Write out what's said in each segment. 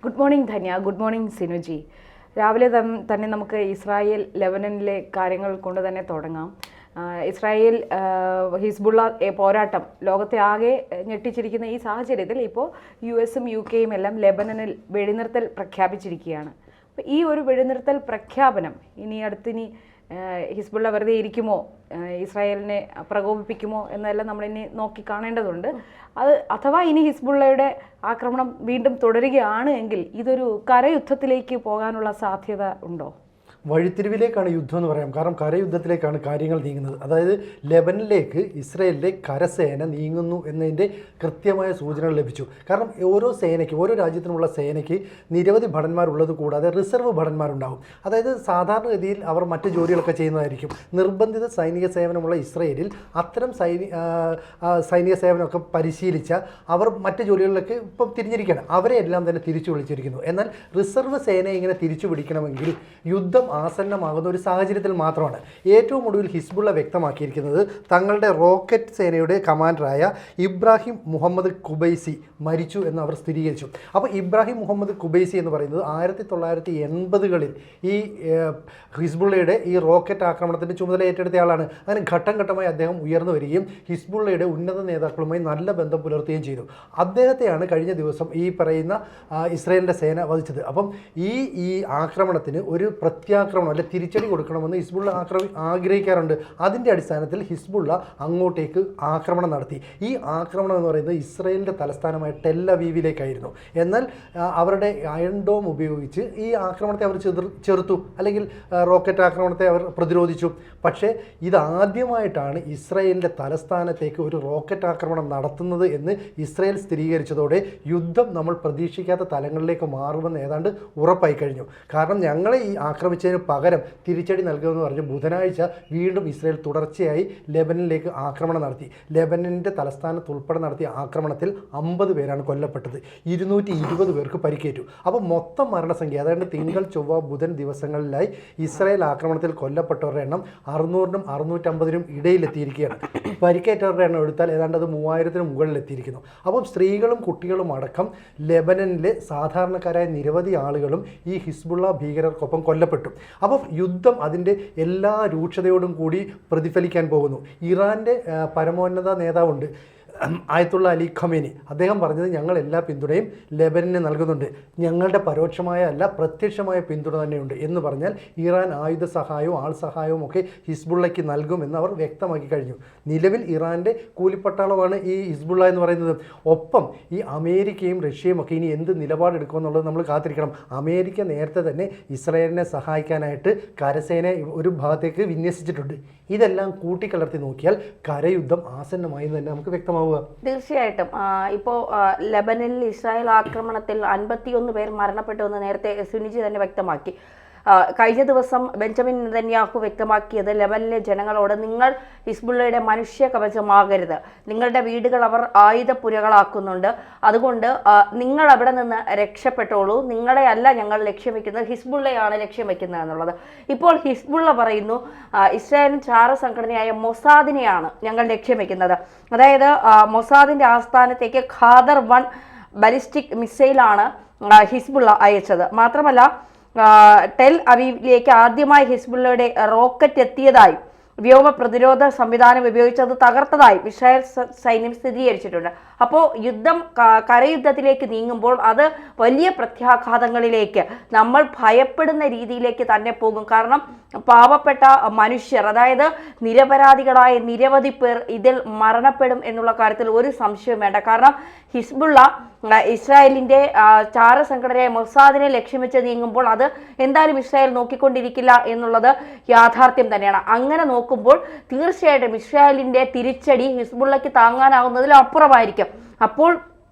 Good morning Dhanya. Good morning Sinuji. രാവിലെ തന്നെ നമുക്ക് ഇസ്രായേൽ ലെബനനിലെ കാര്യങ്ങൾ കൊണ്ട് തന്നെ തുടങ്ങാം. ഇസ്രായേൽ ഹിസ്ബുള്ള പോരാട്ടം ലോകത്തെ ആകെ ഞെട്ടിച്ചിരിക്കുന്ന ഈ സാഹചര്യത്തിൽ ഇപ്പോൾ US-ഉം UK-യും എല്ലാം ലെബനനിൽ വെടിനിർത്തൽ പ്രഖ്യാപിച്ചിരിക്കുകയാണ്. അപ്പോൾ ഈ ഒരു വെടിനിർത്തൽ പ്രഖ്യാപനം ഇനി ഹിസ്ബുള്ള വെറുതെ ഇരിക്കുമോ, ഇസ്രായേലിനെ പ്രകോപിപ്പിക്കുമോ എന്നെല്ലാം നമ്മളിനി നോക്കി കാണേണ്ടതുണ്ട്. അഥവാ ഇനി ഹിസ്ബുള്ളയുടെ ആക്രമണം വീണ്ടും തുടരുകയാണ് എങ്കിൽ ഇതൊരു കരയുദ്ധത്തിലേക്ക് പോകാനുള്ള സാധ്യത ഉണ്ടോ? വഴിത്തിരിവിലേക്കാണ് യുദ്ധം എന്ന് പറയാം. കാരണം കരയുദ്ധത്തിലേക്കാണ് കാര്യങ്ങൾ നീങ്ങുന്നത്. അതായത് ലെബനിലേക്ക് ഇസ്രയേലിലെ കരസേന നീങ്ങുന്നു എന്നതിൻ്റെ കൃത്യമായ സൂചനകൾ ലഭിച്ചു. കാരണം ഓരോ രാജ്യത്തിനുമുള്ള സേനയ്ക്ക് നിരവധി ഭടന്മാരുള്ളത് കൂടാതെ റിസർവ് ഭടന്മാരുണ്ടാകും. അതായത് സാധാരണഗതിയിൽ അവർ മറ്റ് ജോലികളൊക്കെ ചെയ്യുന്നതായിരിക്കും. നിർബന്ധിത സൈനിക സേവനമുള്ള ഇസ്രയേലിൽ അത്തരം സൈനിക സേവനമൊക്കെ പരിശീലിച്ച അവർ മറ്റ് ജോലികളിലൊക്കെ ഇപ്പം തിരിഞ്ഞിരിക്കുകയാണ്. അവരെ എല്ലാം തന്നെ തിരിച്ചു വിളിച്ചിരിക്കുന്നു. എന്നാൽ റിസർവ് സേനയെ ഇങ്ങനെ തിരിച്ചു പിടിക്കണമെങ്കിൽ യുദ്ധം ആസന്നമാകുന്ന ഒരു സാഹചര്യത്തിൽ മാത്രമാണ്. ഏറ്റവും ഒടുവിൽ ഹിസ്ബുള്ള വ്യക്തമാക്കിയിരിക്കുന്നത് തങ്ങളുടെ റോക്കറ്റ് സേനയുടെ കമാൻഡറായ ഇബ്രാഹിം മുഹമ്മദ് ഖുബൈസി മരിച്ചു എന്ന് അവർ സ്ഥിരീകരിച്ചു. അപ്പോൾ ഇബ്രാഹിം മുഹമ്മദ് ഖുബൈസി എന്ന് പറയുന്നത് 1980-കളിൽ ഈ ഹിസ്ബുള്ളയുടെ ഈ റോക്കറ്റ് ആക്രമണത്തിൻ്റെ ചുമതല ഏറ്റെടുത്തയാളാണ്. അങ്ങനെ ഘട്ടം ഘട്ടമായി അദ്ദേഹം ഉയർന്നു വരികയും ഹിസ്ബുള്ളയുടെ ഉന്നത നേതാക്കളുമായി നല്ല ബന്ധം പുലർത്തുകയും ചെയ്തു. അദ്ദേഹത്തെയാണ് കഴിഞ്ഞ ദിവസം ഈ പറയുന്ന ഇസ്രായേലിൻ്റെ സേന വധിച്ചത്. അപ്പം ഈ ആക്രമണത്തിന് ഒരു പ്രത്യാക്രമണം അല്ലെ തിരിച്ചടി കൊടുക്കണമെന്ന് ഹിസ്ബുള്ള ആഗ്രഹിക്കാറുണ്ട്. അതിൻ്റെ അടിസ്ഥാനത്തിൽ ഹിസ്ബുള്ള അങ്ങോട്ടേക്ക് ആക്രമണം നടത്തി. ഈ ആക്രമണം എന്ന് പറയുന്നത് ഇസ്രായേലിൻ്റെ തലസ്ഥാനമായ ടെൽ അവീവിലേക്കായിരുന്നു. എന്നാൽ അവരുടെ അയൺ ഡോം ഉപയോഗിച്ച് ഈ ആക്രമണത്തെ അവർ ചെറുത്തു, അല്ലെങ്കിൽ റോക്കറ്റ് ആക്രമണത്തെ അവർ പ്രതിരോധിച്ചു. പക്ഷേ ഇതാദ്യമായിട്ടാണ് ഇസ്രായേലിൻ്റെ തലസ്ഥാനത്തേക്ക് ഒരു റോക്കറ്റ് ആക്രമണം നടത്തുന്നത് എന്ന് ഇസ്രായേൽ സ്ഥിരീകരിച്ചതോടെ യുദ്ധം നമ്മൾ പ്രതീക്ഷിക്കാത്ത തലങ്ങളിലേക്ക് മാറുമെന്ന് ഏതാണ്ട് ഉറപ്പായി കഴിഞ്ഞു. കാരണം ഞങ്ങളെ ഈ ആക്രമിച്ചതിന് പകരം തിരിച്ചടി നൽകുമെന്ന് പറഞ്ഞ് ബുധനാഴ്ച വീണ്ടും ഇസ്രായേൽ തുടർച്ചയായി ലെബനനിലേക്ക് ആക്രമണം നടത്തി. ലെബനൻ്റെ തലസ്ഥാനത്ത് ഉൾപ്പെടെ നടത്തിയ ആക്രമണത്തിൽ 50 പേരാണ് കൊല്ലപ്പെട്ടത്, 220 പേർക്ക് പരിക്കേറ്റു. അപ്പോൾ മൊത്തം മരണസംഖ്യ, അതായത് തിങ്കൾ, ചൊവ്വ, ബുധൻ ദിവസങ്ങളിലായി ഇസ്രായേൽ ആക്രമണത്തിൽ കൊല്ലപ്പെട്ടവരുടെ എണ്ണം 600-നും 650-നും ഇടയിലെത്തിയിരിക്കുകയാണ്. പരിക്കേറ്റവരുടെ എണ്ണം എടുത്താൽ ഏതാണ്ട് അത് 3000-ന് മുകളിലെത്തിയിരിക്കുന്നു. അപ്പം സ്ത്രീകളും കുട്ടികളും അടക്കം ലെബനനിലെ സാധാരണക്കാരായ നിരവധി ആളുകളും ഈ ഹിസ്ബുള്ള ഭീകരർക്കൊപ്പം കൊല്ലപ്പെട്ടു. അപ്പം യുദ്ധം അതിൻ്റെ എല്ലാ രൂക്ഷതയോടും കൂടി പ്രതിഫലിക്കാൻ പോകുന്നു. ഇറാൻ്റെ പരമോന്നത നേതാവുണ്ട് ആയത്തുള്ള അലി ഖമേനി. അദ്ദേഹം പറഞ്ഞത് ഞങ്ങൾ എല്ലാ പിന്തുണയും ലെബനന് നൽകുന്നുണ്ട്, ഞങ്ങളുടെ പരോക്ഷമായ അല്ല പ്രത്യക്ഷമായ പിന്തുണ തന്നെയുണ്ട് എന്ന് പറഞ്ഞാൽ ഇറാൻ ആയുധ സഹായവും ആൾ സഹായവും ഒക്കെ ഹിസ്ബുള്ളയ്ക്ക് നൽകുമെന്ന് അവർ വ്യക്തമാക്കി കഴിഞ്ഞു. നിലവിൽ ഇറാൻ്റെ കൂലിപ്പട്ടാളമാണ് ഈ ഹിസ്ബുള്ള എന്ന് പറയുന്നത്. ഒപ്പം ഈ അമേരിക്കയും റഷ്യയും ഒക്കെ ഇനി എന്ത് നിലപാടെടുക്കുമെന്നുള്ളത് നമ്മൾ കാത്തിരിക്കണം. അമേരിക്ക നേരത്തെ തന്നെ ഇസ്രായേലിനെ സഹായിക്കാനായിട്ട് കരസേന ഒരു ഭാഗത്തേക്ക് വിന്യസിച്ചിട്ടുണ്ട്. ഇതെല്ലാം കൂട്ടിക്കലർത്തി നോക്കിയാൽ കരയുദ്ധം ആസന്നമായി തന്നെ നമുക്ക് വ്യക്തമാവും. തീർച്ചയായിട്ടും ഇപ്പോൾ ലെബനനിൽ ഇസ്രായേൽ ആക്രമണത്തിൽ 51 പേർ മരണപ്പെട്ടു എന്ന് നേരത്തെ സുനിജി തന്നെ വ്യക്തമാക്കി. കഴിഞ്ഞ ദിവസം ബെഞ്ചമിൻ നെതന്യാഹു വ്യക്തമാക്കിയത് ലെബനിലെ ജനങ്ങളോട് നിങ്ങൾ ഹിസ്ബുള്ളയുടെ മനുഷ്യ കവചമാകരുത്, നിങ്ങളുടെ വീടുകൾ അവർ ആയുധപ്പുരകളാക്കുന്നുണ്ട്, അതുകൊണ്ട് നിങ്ങൾ അവിടെ നിന്ന് രക്ഷപ്പെട്ടോളൂ, നിങ്ങളെ അല്ല ഞങ്ങൾ ലക്ഷ്യം വയ്ക്കുന്നത്, ഹിസ്ബുള്ളയാണ് ലക്ഷ്യം വയ്ക്കുന്നത് എന്നുള്ളത്. ഇപ്പോൾ ഹിസ്ബുള്ള പറയുന്നു ഇസ്രായേലിൻ ചാര സംഘടനയായ മൊസാദിനെയാണ് ഞങ്ങൾ ലക്ഷ്യം വയ്ക്കുന്നത്. അതായത് മൊസാദിന്റെ ആസ്ഥാനത്തേക്ക് ഖാദർ 1 ബലിസ്റ്റിക് മിസൈലാണ് ഹിസ്ബുള്ള അയച്ചത്. മാത്രമല്ല ടെൽ അവീവിലേക്ക് ആദ്യമായി ഹിസ്ബുള്ളയുടെ റോക്കറ്റ് എത്തിയതായി, വ്യോമ പ്രതിരോധ സംവിധാനം ഉപയോഗിച്ചത് തകർത്തതായി ഇസ്രായേൽ സൈന്യം സ്ഥിരീകരിച്ചിട്ടുണ്ട്. അപ്പോൾ യുദ്ധം കരയുദ്ധത്തിലേക്ക് നീങ്ങുമ്പോൾ അത് വലിയ പ്രത്യാഘാതങ്ങളിലേക്ക്, നമ്മൾ ഭയപ്പെടുന്ന രീതിയിലേക്ക് തന്നെ പോകും. കാരണം പാവപ്പെട്ട മനുഷ്യർ, അതായത് നിരപരാധികളായ നിരവധി പേർ ഇതിൽ മരണപ്പെടും എന്നുള്ള കാര്യത്തിൽ ഒരു സംശയവും വേണ്ട. കാരണം ഹിസ്ബുള്ള ഇസ്രായേലിൻ്റെ ചാരസംഘടനയായ മൊസാദിനെ ലക്ഷ്യം വെച്ച് നീങ്ങുമ്പോൾ അത് എന്തായാലും ഇസ്രായേൽ നോക്കിക്കൊണ്ടിരിക്കില്ല എന്നുള്ളത് യാഥാർത്ഥ്യം തന്നെയാണ്. അങ്ങനെ നോക്കുമ്പോൾ തീർച്ചയായിട്ടും ഇസ്രായേലിൻ്റെ തിരിച്ചടി ഹിസ്ബുള്ളയ്ക്ക് താങ്ങാനാവുന്നതിലും അപ്പുറമായിരിക്കും. അപ്പോൾ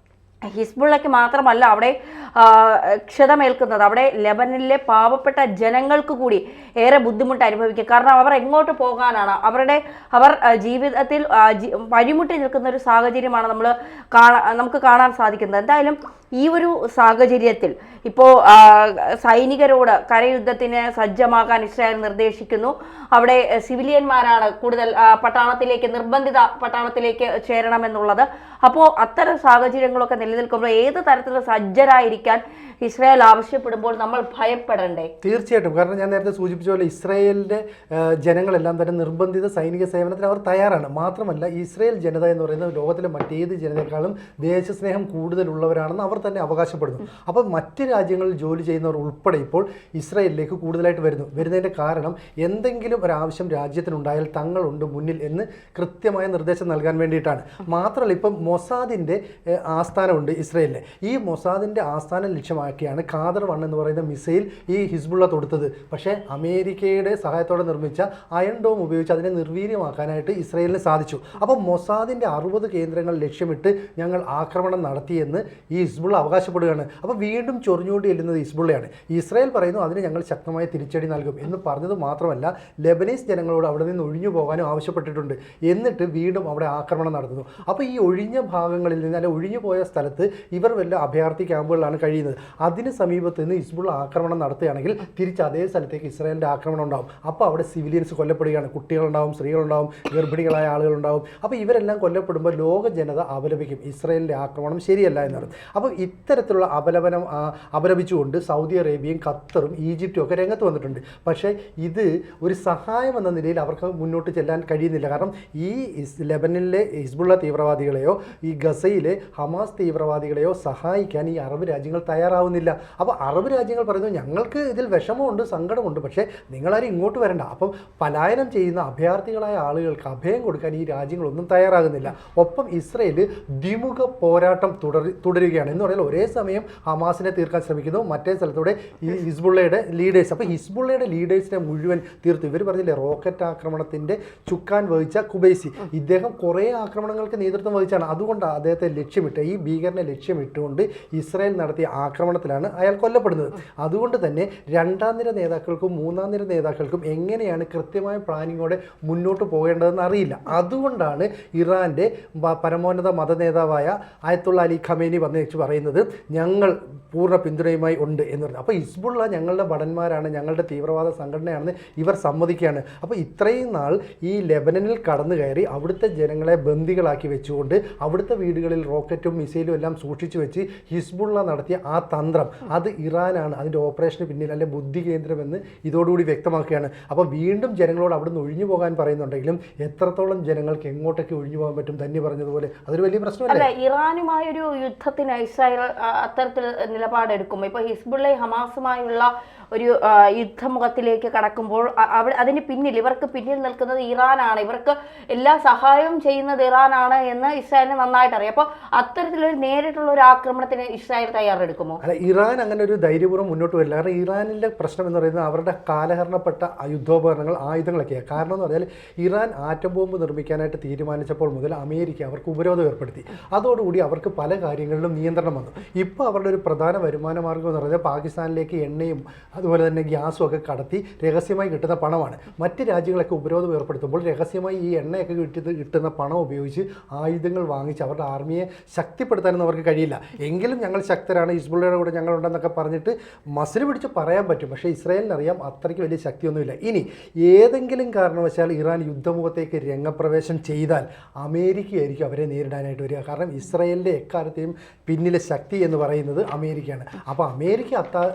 ഹിസ്ബുള്ളയ്ക്ക് മാത്രമല്ല അവിടെ ക്ഷതമേൽക്കുന്നത്, അവിടെ ലെബനനിലെ പാവപ്പെട്ട ജനങ്ങൾക്ക് കൂടി ഏറെ ബുദ്ധിമുട്ട് അനുഭവിക്കും. കാരണം അവർ എങ്ങോട്ട് പോകാനാണ്, അവർ ജീവിതത്തിൽ വഴിമുട്ടി നിൽക്കുന്ന ഒരു സാഹചര്യമാണ് നമുക്ക് കാണാൻ സാധിക്കുന്നത്. എന്തായാലും ഈ ഒരു സാഹചര്യത്തിൽ ഇപ്പോൾ സൈനികരോട് കരയുദ്ധത്തിന് സജ്ജമാകാൻ ഇസ്രായേൽ നിർദ്ദേശിക്കുന്നു. അവിടെ സിവിലിയന്മാരാണ് കൂടുതൽ പട്ടാളത്തിലേക്ക്, നിർബന്ധിത പട്ടാളത്തിലേക്ക് ചേരണമെന്നുള്ളത്. അപ്പോൾ അത്തരം സാഹചര്യങ്ങളൊക്കെ നിലനിൽക്കുമ്പോൾ ഏത് തരത്തിലുള്ള സജ്ജരായിരിക്കാൻ ഇസ്രായേൽ ആവശ്യപ്പെടുമ്പോൾ നമ്മൾ ഭയപ്പെടണ്ടേ? തീർച്ചയായിട്ടും. കാരണം ഞാൻ നേരത്തെ സൂചിപ്പിച്ച പോലെ ഇസ്രായേലിൻ്റെ ജനങ്ങളെല്ലാം തന്നെ നിർബന്ധിത സൈനിക സേവനത്തിന് അവർ തയ്യാറാണ്. മാത്രമല്ല ഇസ്രായേൽ ജനത എന്ന് പറയുന്നത് ലോകത്തിലെ മറ്റേത് ജനതയെക്കാളും ദേശസ്നേഹം കൂടുതലുള്ളവരാണെന്ന് അവർ തന്നെ അവകാശപ്പെടുന്നു. അപ്പോൾ മറ്റ് രാജ്യങ്ങളിൽ ജോലി ചെയ്യുന്നവർ ഉൾപ്പെടെ ഇപ്പോൾ ഇസ്രായേലിലേക്ക് കൂടുതലായിട്ട് വരുന്നതിൻ്റെ കാരണം എന്തെങ്കിലും ഒരാവശ്യം രാജ്യത്തിനുണ്ടായാൽ തങ്ങളുണ്ട് മുന്നിൽ എന്ന് കൃത്യമായ നിർദ്ദേശം നൽകാൻ വേണ്ടിയിട്ടാണ്. മാത്രമല്ല ഇപ്പം മൊസാദിൻ്റെ ആസ്ഥാനമുണ്ട് ഇസ്രായേലിലെ. ഈ മൊസാദിൻ്റെ ആസ്ഥാനം ലക്ഷ്യമാക്കിയാണ് ഖാദർ 1 എന്ന് പറയുന്ന മിസൈൽ ഈ ഹിസ്ബുള്ള തൊടുത്തത്. പക്ഷേ അമേരിക്കയുടെ സഹായത്തോടെ നിർമ്മിച്ച അയൺ ഡോം ഉപയോഗിച്ച് അതിനെ നിർവീര്യമാക്കാനായിട്ട് ഇസ്രായേലിന് സാധിച്ചു. അപ്പോൾ മൊസാദിൻ്റെ 60 കേന്ദ്രങ്ങൾ ലക്ഷ്യമിട്ട് ഞങ്ങൾ ആക്രമണം നടത്തിയെന്ന് ഈ ഹിസ്ബുള്ള അവകാശപ്പെടുകയാണ്. അപ്പോൾ വീണ്ടും ചൊറിഞ്ഞുകൊണ്ട് ചെല്ലുന്നത് ഹിസ്ബുള്ളയാണ്. ഇസ്രായേൽ പറയുന്നു അതിന് ഞങ്ങൾ ശക്തമായ തിരിച്ചടി നൽകും എന്ന് പറഞ്ഞത് മാത്രമല്ല ലെബനീസ് ജനങ്ങളോട് അവിടെ നിന്ന് ഒഴിഞ്ഞു പോകാനും ആവശ്യപ്പെട്ടിട്ടുണ്ട്. എന്നിട്ട് വീണ്ടും അവിടെ ആക്രമണം നടത്തുന്നു. അപ്പോൾ ഈ ഒഴിഞ്ഞ ഭാഗങ്ങളിൽ നിന്ന് അല്ലെങ്കിൽ ഒഴിഞ്ഞു പോയ സ്ഥലത്ത് ഇവർ വല്ല അഭയാർത്ഥി ക്യാമ്പുകളിലാണ് കഴിയുന്നത്. അതിന് സമീപത്ത് നിന്ന് ഹിസ്ബുള്ള ആക്രമണം നടത്തുകയാണെങ്കിൽ തിരിച്ച് അതേ സ്ഥലത്തേക്ക് ഇസ്രായേലിൻ്റെ ആക്രമണം ഉണ്ടാവും. അപ്പോൾ അവിടെ സിവിലിയൻസ് കൊല്ലപ്പെടുകയാണ്. കുട്ടികളുണ്ടാവും, സ്ത്രീകളുണ്ടാവും, ഗർഭിണികളായ ആളുകളുണ്ടാവും. അപ്പോൾ ഇവരെല്ലാം കൊല്ലപ്പെടുമ്പോൾ ലോക ജനത അപലപിക്കും ഇസ്രായേലിൻ്റെ ആക്രമണം ശരിയല്ല എന്നറിയും. അപ്പോൾ ഇത്തരത്തിലുള്ള അപലപിച്ചുകൊണ്ട് സൗദി അറേബ്യയും ഖത്തറും ഈജിപ്തും ഒക്കെ രംഗത്ത് വന്നിട്ടുണ്ട്. പക്ഷേ ഇത് ഒരു സഹായം എന്ന നിലയിൽ അവർക്ക് മുന്നോട്ട് ചെല്ലാൻ കഴിയുന്നില്ല. കാരണം ഈ ലെബനനിലെ ഹിസ്ബുള്ള തീവ്രവാദികളെയോ ഈ ഗസയിലെ ഹമാസ് തീവ്രവാദികളെയോ സഹായിക്കാൻ ഈ അറബ് രാജ്യങ്ങൾ തയ്യാറാവുന്നില്ല. അപ്പോൾ അറബ് രാജ്യങ്ങൾ പറയുന്നു ഞങ്ങൾക്ക് ഇതിൽ വിഷമമുണ്ട്, സങ്കടമുണ്ട്, പക്ഷേ നിങ്ങളാരും ഇങ്ങോട്ട് വരണ്ട. അപ്പം പലായനം ചെയ്യുന്ന അഭയാർത്ഥികളായ ആളുകൾക്ക് അഭയം കൊടുക്കാൻ ഈ രാജ്യങ്ങളൊന്നും തയ്യാറാകുന്നില്ല. ഒപ്പം ഇസ്രയേൽ ദ്വിമുഖ പോരാട്ടം തുടരുകയാണ് എന്ന് പറഞ്ഞാൽ ഒരേ സമയം ഹമാസിനെ തീർക്കാൻ ശ്രമിക്കുന്നു, മറ്റേ സ്ഥലത്തൂടെ ഈ ഹിസ്ബുള്ളയുടെ ലീഡേഴ്സ്. അപ്പോൾ ഹിസ്ബുള്ളയുടെ ലീഡേഴ്സിനെ മുഴുവൻ തീർത്തു. ഇവർ പറഞ്ഞില്ലേ റോക്കറ്റ് ആക്രമണത്തിൻ്റെ ചുക്കാൻ വഹിച്ച കുബൈസി, ഇദ്ദേഹം കുറേ ആക്രമണങ്ങൾക്ക് നേതൃത്വം വഹിച്ചാണ്. അതുകൊണ്ട് അദ്ദേഹത്തെ ലക്ഷ്യമിട്ട് ഈ ഭീകരനെ ലക്ഷ്യമിട്ടുകൊണ്ട് ഇസ്രായേൽ നടത്തിയ ആക്രമണത്തിലാണ് അയാൾ കൊല്ലപ്പെടുന്നത്. അതുകൊണ്ട് തന്നെ രണ്ടാം നിര നേതാക്കൾക്കും മൂന്നാം നിര നേതാക്കൾക്കും എങ്ങനെയാണ് കൃത്യമായ പ്ലാനിങ്ങോടെ മുന്നോട്ട് പോകേണ്ടതെന്ന് അറിയില്ല. അതുകൊണ്ടാണ് ഇറാൻ്റെ പരമോന്നത മതനേതാവായ ആയത്തുള്ള അലി ഖമേനി വന്നേച്ച് പറയുന്നത് ഞങ്ങൾ പൂർണ്ണ പിന്തുണയുമായി ഉണ്ട് എന്ന് പറഞ്ഞു. അപ്പോൾ ഹിസ്ബുള്ള ഞങ്ങളുടെ ഭടന്മാരാണ്, ഞങ്ങളുടെ തീവ്രവാദ സംഘടനയാണെന്ന് ഇവർ സമ്മതിക്കുകയാണ്. അപ്പോൾ ഇത്രയും നാൾ ഈ ലെബനനിൽ കടന്നു കയറി അവിടുത്തെ ജനങ്ങളെ ബന്ദികളാക്കി വെച്ചുകൊണ്ട് അവിടുത്തെ വീടുകളിൽ റോക്കറ്റും മിസൈലും എല്ലാം സൂക്ഷിച്ചു വെച്ച് ഹിസ്ബുള്ള നടത്തിയ ആ തന്ത്രം അത് ഇറാനാണ് അതിൻ്റെ ഓപ്പറേഷന് പിന്നിൽ അല്ലെ ബുദ്ധി കേന്ദ്രമെന്ന് ഇതോടുകൂടി വ്യക്തമാക്കുകയാണ്. അപ്പോൾ വീണ്ടും ജനങ്ങളോട് അവിടുന്ന് ഒഴിഞ്ഞു പോകാൻ പറയുന്നുണ്ടെങ്കിലും എത്രത്തോളം ജനങ്ങൾക്ക് എങ്ങോട്ടൊക്കെ ഒഴിഞ്ഞു പോകാൻ പറ്റും തന്നെ പറഞ്ഞതുപോലെ അതൊരു വലിയ പ്രശ്നമല്ല. ഇറാനുമായൊരു യുദ്ധത്തിന് ഇസ്രായേൽ അത്തരത്തിൽ നിലപാടെടുക്കുമ്പോൾ ഇപ്പോൾ ഹിസ്ബുള്ളയും ഹമാസുമായുള്ള ഒരു യുദ്ധമുഖത്തിലേക്ക് കടക്കുമ്പോൾ അതിന് പിന്നിൽ ഇവർക്ക് പിന്നിൽ നിൽക്കുന്നത് ഇറാനാണ്, ഇവർക്ക് എല്ലാ സഹായവും ചെയ്യുന്നത് ഇറാനാണ് എന്ന് ഇസ്രായേലിന് നന്നായിട്ട് അറിയാം. അപ്പോൾ അത്തരത്തിലൊരു നേരിട്ടുള്ള ഒരു ആക്രമണത്തിന് ഇസ്രായേൽ തയ്യാറെടുക്കുമോ? അല്ല, ഇറാൻ അങ്ങനെ ഒരു ധൈര്യപൂർവ്വം മുന്നോട്ട് വരില്ല. കാരണം ഇറാനിലെ പ്രശ്നം എന്ന് പറയുന്നത് അവരുടെ കാലഹരണപ്പെട്ട യുദ്ധോപകരണങ്ങൾ ആയുധങ്ങളൊക്കെയാണ്. കാരണം എന്ന് പറഞ്ഞാൽ ഇറാൻ ആറ്റം ബോംബ് നിർമ്മിക്കാനായിട്ട് തീരുമാനിച്ചപ്പോൾ മുതൽ അമേരിക്ക അവർക്ക് ഉപരോധം ഏർപ്പെടുത്തി. അതോടുകൂടി അവർക്ക് പല കാര്യങ്ങളിലും നിയന്ത്രണം വന്നു. ഇപ്പോൾ അവരുടെ ഒരു പ്രധാന വരുമാന മാർഗ്ഗം എന്ന് പറയുന്നത് പാകിസ്ഥാനിലേക്ക് എണ്ണയും അതുപോലെ തന്നെ ഗ്യാസും ഒക്കെ കടത്തി രഹസ്യമായി കിട്ടുന്ന പണമാണ്. മറ്റ് രാജ്യങ്ങളൊക്കെ ഉപരോധം ഏർപ്പെടുത്തുമ്പോൾ രഹസ്യമായി ഈ എണ്ണയൊക്കെ കിട്ടുന്ന പണം ഉപയോഗിച്ച് ആയുധങ്ങൾ വാങ്ങിച്ച് അവരുടെ ആർമിയെ ശക്തിപ്പെടുത്താനൊന്നും അവർക്ക് കഴിയില്ല. എങ്കിലും ഞങ്ങൾ ശക്തരാണ്, ഹിസ്ബുള്ളയുടെ കൂടെ ഞങ്ങളുണ്ടെന്നൊക്കെ പറഞ്ഞിട്ട് മസിൽ പിടിച്ച് പറയാൻ പറ്റും. പക്ഷേ ഇസ്രായേലിനറിയാം അത്രയ്ക്ക് വലിയ ശക്തിയൊന്നുമില്ല. ഇനി ഏതെങ്കിലും കാരണവശാൽ ഇറാൻ യുദ്ധമുഖത്തേക്ക് രംഗപ്രവേശം ചെയ്താൽ അമേരിക്കയായിരിക്കും അവരെ നേരിടാനായിട്ട് വരിക. കാരണം ഇസ്രായേലിൻ്റെ എക്കാലത്തെയും പിന്നിലെ ശക്തി എന്ന് പറയുന്നത് അമേരിക്കയാണ്. അപ്പോൾ അമേരിക്ക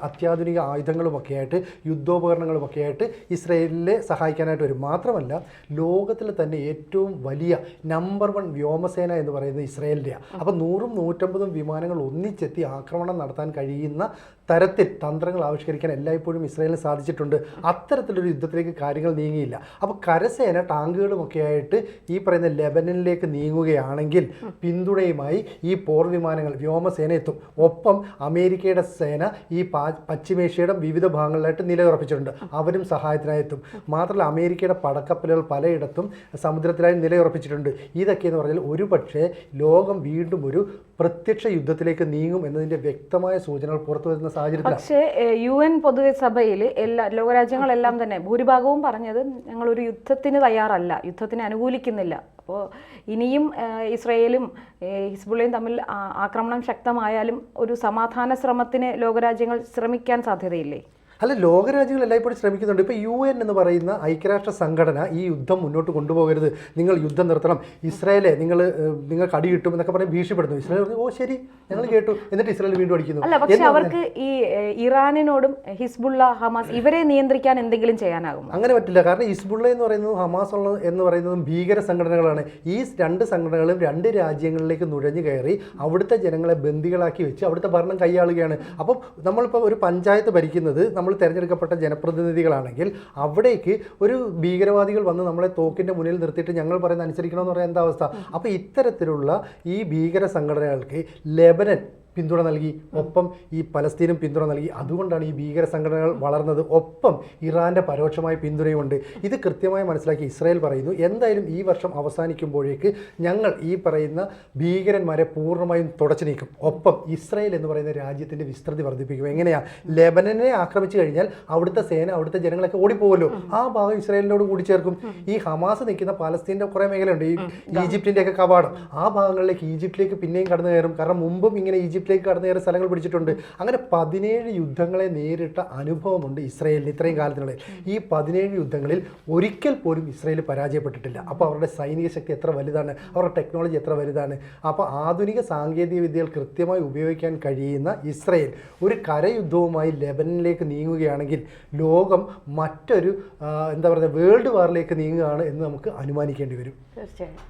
അത്യാധുനിക ആയുധങ്ങളുമൊക്കെ ആയിട്ട് യുദ്ധോപകരണങ്ങളുമൊക്കെ ആയിട്ട് ഇസ്രായേലിനെ സഹായിക്കാനായിട്ട് വരും. മാത്രമല്ല ലോകത്തിൽ തന്നെ ഏറ്റവും വലിയ നമ്പർ 1 വ്യോമസേന എന്ന് പറയുന്നത് ഇസ്രായേലിൻ്റെയാണ്. അപ്പോൾ 100-150 വിമാനങ്ങൾ ഒന്നിച്ചെത്തി ആക്രമണം നടത്താൻ കഴിയുന്ന തരത്തിൽ തന്ത്രങ്ങൾ ആവിഷ്കരിക്കാൻ എല്ലായ്പ്പോഴും ഇസ്രായേലിന് സാധിച്ചിട്ടുണ്ട്. അത്തരത്തിലൊരു യുദ്ധത്തിലേക്ക് കാര്യങ്ങൾ നീങ്ങിയില്ല. അപ്പോൾ കരസേന ടാങ്കുകളുമൊക്കെ ആയിട്ട് ഈ പറയുന്ന ലെബനനിലേക്ക് നീങ്ങുകയാണെങ്കിൽ പിന്തുണയുമായി ഈ പോർ വിമാനങ്ങൾ വ്യോമസേന എത്തും. ഒപ്പം അമേരിക്കയുടെ സേന ഈ പശ്ചിമേഷ്യയുടെ വിവിധ ഭാഗങ്ങളിലായിട്ട് നിലയുറപ്പിച്ചിട്ടുണ്ട്, അവരും സഹായത്തിനായി എത്തും. മാത്രമല്ല അമേരിക്കയുടെ പടക്കപ്പലുകൾ പലയിടത്തും സമുദ്രത്തിലായി നിലയുറപ്പിച്ചിട്ടുണ്ട്. ഇതൊക്കെ എന്ന് പറഞ്ഞാൽ ഒരു പക്ഷേ ലോകം വീണ്ടും ഒരു പ്രത്യക്ഷ യുദ്ധത്തിലേക്ക് നീങ്ങും എന്നതിൻ്റെ വ്യക്തമായ സൂചനകൾ പുറത്തു വരുന്ന നിൽക്കുന്ന സാഹചര്യത്തിലാണ്. പക്ഷേ UN പൊതുസഭയിൽ എല്ലാ ലോകരാജ്യങ്ങളെല്ലാം തന്നെ ഭൂരിഭാഗവും പറഞ്ഞത് ഞങ്ങളൊരു യുദ്ധത്തിന് തയ്യാറല്ല, യുദ്ധത്തിനെ അനുകൂലിക്കുന്നില്ല. അപ്പോൾ ഇനിയും ഇസ്രയേലും ഹിസ്ബുള്ളയും തമ്മിൽ ആക്രമണം ശക്തമായാലും ഒരു സമാധാന ശ്രമത്തിന് ലോകരാജ്യങ്ങൾ ശ്രമിക്കാൻ സാധ്യതയില്ലേ? അല്ല, ലോകരാജ്യങ്ങൾ എല്ലായ്പ്പോഴും ശ്രമിക്കുന്നുണ്ട്. ഇപ്പോൾ UN എന്ന് പറയുന്ന ഐക്യരാഷ്ട്ര സംഘടന ഈ യുദ്ധം മുന്നോട്ട് കൊണ്ടുപോകരുത്, നിങ്ങൾ യുദ്ധം നിർത്തണം, ഇസ്രായേലെ നിങ്ങൾക്ക് അടി കിട്ടും എന്നൊക്കെ പറഞ്ഞ് ഭീഷണിപ്പെടുന്നു. ഇസ്രായേൽ പറഞ്ഞു ഓ ശരി ഞങ്ങൾ കേട്ടു, എന്നിട്ട് ഇസ്രായേൽ വീണ്ടും അടിക്കുന്നു. അല്ല, പക്ഷെ അവർക്ക് ഈ ഇറാനിനോടും ഹിസ്ബുള്ള, ഹമാസ് ഇവരെ നിയന്ത്രിക്കാൻ എന്തെങ്കിലും ചെയ്യാനാകും? അങ്ങനെ പറ്റില്ല. കാരണം ഹിസ്ബുള്ള എന്ന് പറയുന്നതും ഹമാസ് എന്ന് പറയുന്നതും ഭീകര സംഘടനകളാണ്. ഈ രണ്ട് സംഘടനകളും രണ്ട് രാജ്യങ്ങളിലേക്ക് നുഴഞ്ഞു കയറി അവിടുത്തെ ജനങ്ങളെ ബന്ദികളാക്കി വെച്ച് അവിടുത്തെ ഭരണം കൈയാളുകയാണ്. അപ്പം നമ്മളിപ്പോൾ ഒരു പഞ്ചായത്ത് ഭരിക്കുന്നത് നമ്മൾ തിരഞ്ഞെടുക്കപ്പെട്ട ജനപ്രതിനിധികളാണെങ്കിൽ അവിടേക്ക് ഒരു ഭീകരവാദികൾ വന്ന് നമ്മളെ തോക്കിൻ്റെ മുന്നിൽ നിർത്തിയിട്ട് ഞങ്ങൾ പറയുന്നത് അനുസരിക്കണമെന്ന് പറയാൻ എന്താ അവസ്ഥ? അപ്പോൾ ഇത്തരത്തിലുള്ള ഈ ഭീകര സംഘടനകൾക്ക് ലെബനൻ പിന്തുണ നൽകി, ഒപ്പം ഈ പലസ്തീനും പിന്തുണ നൽകി. അതുകൊണ്ടാണ് ഈ ഭീകര സംഘടനകൾ വളർന്നത്. ഒപ്പം ഇറാൻ്റെ പരോക്ഷമായ പിന്തുണയുമുണ്ട്. ഇത് കൃത്യമായി മനസ്സിലാക്കി ഇസ്രായേൽ പറയുന്നു, എന്തായാലും ഈ വർഷം അവസാനിക്കുമ്പോഴേക്ക് ഞങ്ങൾ ഈ പറയുന്ന ഭീകരന്മാരെ പൂർണ്ണമായും തുടച്ചു നീക്കും. ഒപ്പം ഇസ്രായേൽ എന്ന് പറയുന്ന രാജ്യത്തിൻ്റെ വിസ്തൃതി വർദ്ധിപ്പിക്കും. എങ്ങനെയാണ്? ലെബനനെ ആക്രമിച്ചു കഴിഞ്ഞാൽ അവിടുത്തെ സേന, അവിടുത്തെ ജനങ്ങളൊക്കെ ഓടിപ്പോകുമല്ലോ, ആ ഭാഗം ഇസ്രായേലിനോട് കൂടി ചേർക്കും. ഈ ഹമാസ് നിൽക്കുന്ന പാലസ്തീൻ്റെ കുറേ മേഖലയുണ്ട്, ഈ ഈജിപ്തിൻ്റെയൊക്കെ കവാടം, ആ ഭാഗങ്ങളിലേക്ക് ഈജിപ്തിലേക്ക് പിന്നെയും കടന്നു കയറും. കാരണം മുമ്പും ഇങ്ങനെ ഈജിപ്തിലേക്ക് കടന്നു കയറിയ സ്ഥലങ്ങൾ പിടിച്ചിട്ടുണ്ട്. അങ്ങനെ 17 യുദ്ധങ്ങളെ നേരിട്ട അനുഭവമുണ്ട് ഇസ്രായേലിന് ഇത്രയും കാലത്തിനുള്ളിൽ. ഈ 17 യുദ്ധങ്ങളിൽ ഒരിക്കൽ പോലും ഇസ്രായേൽ പരാജയപ്പെട്ടിട്ടില്ല. അപ്പോൾ അവരുടെ സൈനിക ശക്തി എത്ര വലുതാണ്, അവരുടെ ടെക്നോളജി എത്ര വലുതാണ്. അപ്പോൾ ആധുനിക സാങ്കേതിക വിദ്യകൾ കൃത്യമായി ഉപയോഗിക്കാൻ കഴിയുന്ന ഇസ്രായേൽ ഒരു കരയുദ്ധവുമായി ലെബനനിലേക്ക് നീങ്ങുകയാണെങ്കിൽ ലോകം മറ്റൊരു എന്താ പറയുക വേൾഡ് വാറിലേക്ക് നീങ്ങുകയാണ് എന്ന് നമുക്ക് അനുമാനിക്കേണ്ടി വരും. തീർച്ചയായും.